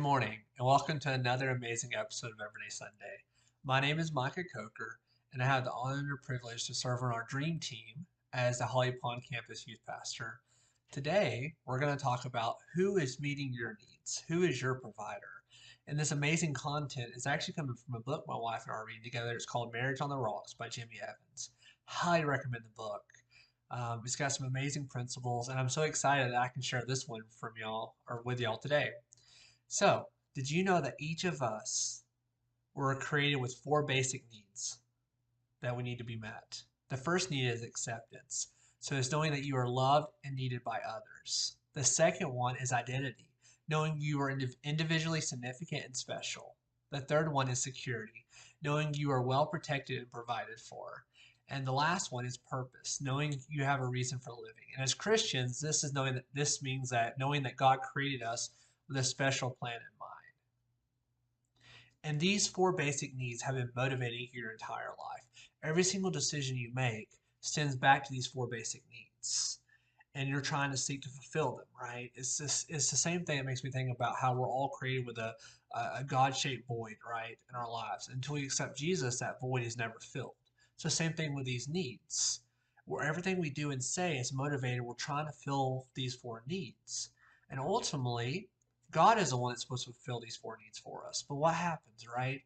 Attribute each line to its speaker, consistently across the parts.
Speaker 1: morning, and welcome to another amazing episode of Everyday Sunday. My name is Micah Coker, and I have the honor and privilege to serve on our dream team as the Holly Pond campus youth pastor. Today, we're going to talk about who is meeting your needs, who is your provider. And this amazing content is actually coming from a book my wife and I are reading together. It's called Marriage on the Rocks by Jimmy Evans. Highly recommend the book. It's got some amazing principles, and I'm so excited that I can share this one from y'all or with y'all today. So, did you know that each of us were created with four basic needs that we need to be met? The first need is acceptance. So, it's knowing that you are loved and needed by others. The second one is identity, knowing you are individually significant and special. The third one is security, knowing you are well protected and provided for. And the last one is purpose, knowing you have a reason for living. And as Christians, this means that knowing that God created us with a special plan in mind. And these four basic needs have been motivating your entire life. Every single decision you make stems back to these four basic needs. And you're trying to seek to fulfill them, right? It's the same thing that makes me think about how we're all created with a God-shaped void, right, in our lives. Until we accept Jesus, that void is never filled. So same thing with these needs. Where everything we do and say is motivated, we're trying to fill these four needs. And ultimately, God is the one that's supposed to fulfill these four needs for us. But what happens, right?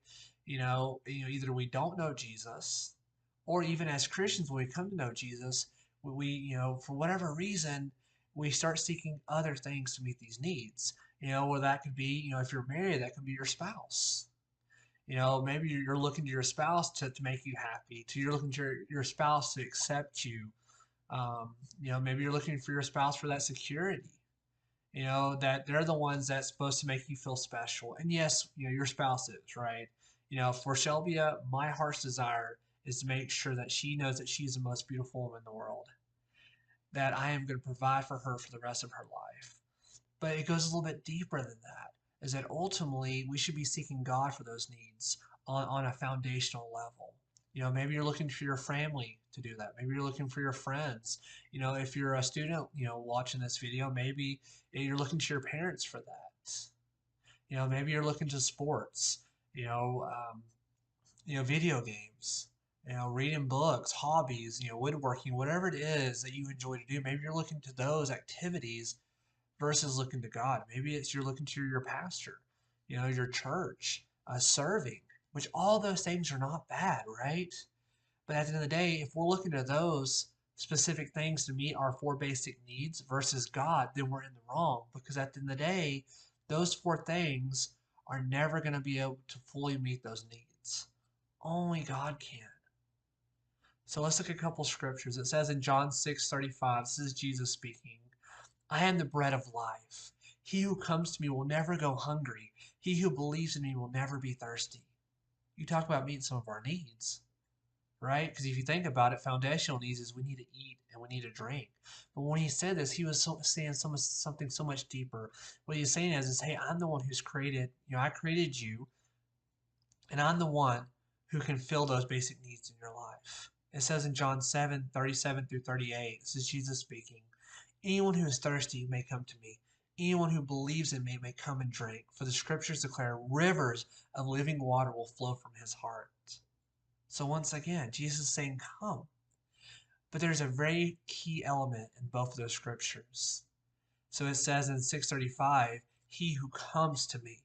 Speaker 1: Either we don't know Jesus, or even as Christians, when we come to know Jesus, for whatever reason, we start seeking other things to meet these needs. Or that could be, if you're married, that could be your spouse. Maybe you're looking to your spouse to make you happy. You're looking to your spouse to accept you. Maybe you're looking for your spouse for that security, that they're the ones that's supposed to make you feel special. And yes, your spouse is, right? For Shelbia, my heart's desire is to make sure that she knows that she's the most beautiful woman in the world, that I am going to provide for her for the rest of her life. But it goes a little bit deeper than that, is that ultimately we should be seeking God for those needs on a foundational level. Maybe you're looking for your family to do that. Maybe you're looking for your friends. If you're a student, watching this video, maybe you're looking to your parents for that. Maybe you're looking to sports, video games, reading books, hobbies, woodworking, whatever it is that you enjoy to do. Maybe you're looking to those activities versus looking to God. Maybe you're looking to your pastor, your church, serving, which all those things are not bad, right? But at the end of the day, if we're looking to those specific things to meet our four basic needs versus God, then we're in the wrong, because at the end of the day, those four things are never going to be able to fully meet those needs. Only God can. So let's look at a couple scriptures. It says in John 6:35, this is Jesus speaking, I am the bread of life. He who comes to me will never go hungry. He who believes in me will never be thirsty. You talk about meeting some of our needs, right? Because if you think about it, foundational needs is we need to eat and we need to drink. But when he said this, he was saying something so much deeper. What he's saying is, hey, I'm the one who's created, I created you, and I'm the one who can fill those basic needs in your life. It says in John 7:37 through 38, this is Jesus speaking, anyone who is thirsty may come to me. Anyone who believes in me may come and drink, for the scriptures declare rivers of living water will flow from his heart. So once again, Jesus is saying, come. But there's a very key element in both of those scriptures. So it says in 6:35, he who comes to me.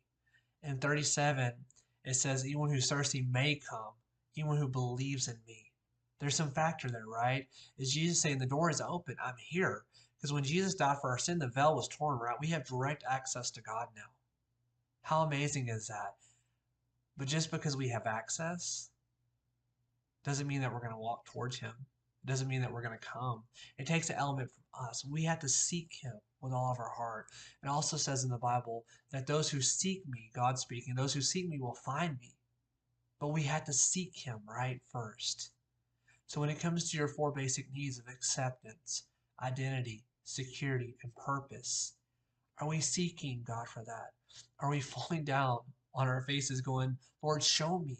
Speaker 1: In 37, it says, anyone who's thirsty may come, anyone who believes in me. There's some factor there, right? Is Jesus saying the door is open, I'm here. Because when Jesus died for our sin, the veil was torn, right? We have direct access to God now. How amazing is that? But just because we have access doesn't mean that we're going to walk towards him. It doesn't mean that we're going to come. It takes an element from us. We have to seek him with all of our heart. It also says in the Bible that those who seek me, God speaking, those who seek me will find me. But we have to seek him right first. So when it comes to your four basic needs of acceptance, identity, security, and purpose, are we seeking God for that? Are we falling down on our faces going, Lord, show me.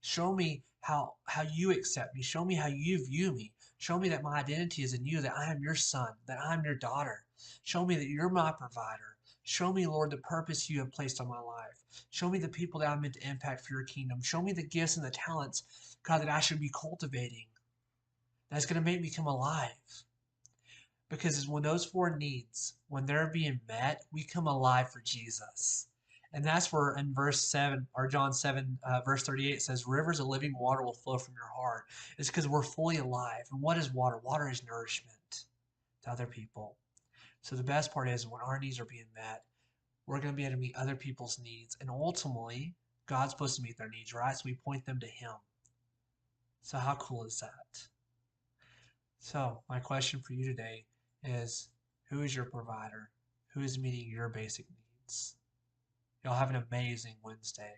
Speaker 1: Show me how you accept me. Show me how you view me. Show me that my identity is in you, that I am your son, that I'm your daughter. Show me that you're my provider. Show me, Lord, the purpose you have placed on my life. Show me the people that I'm meant to impact for your kingdom. Show me the gifts and the talents, God, that I should be cultivating. That's going to make me come alive. Because when those four needs, when they're being met, we come alive for Jesus. And that's where in verse 7, or John 7, verse 38 says, rivers of living water will flow from your heart. It's because we're fully alive. And what is water? Water is nourishment to other people. So the best part is when our needs are being met, we're going to be able to meet other people's needs. And ultimately, God's supposed to meet their needs, right? So we point them to Him. So how cool is that? So my question for you today is, who is your provider? Who is meeting your basic needs? Y'all have an amazing Wednesday.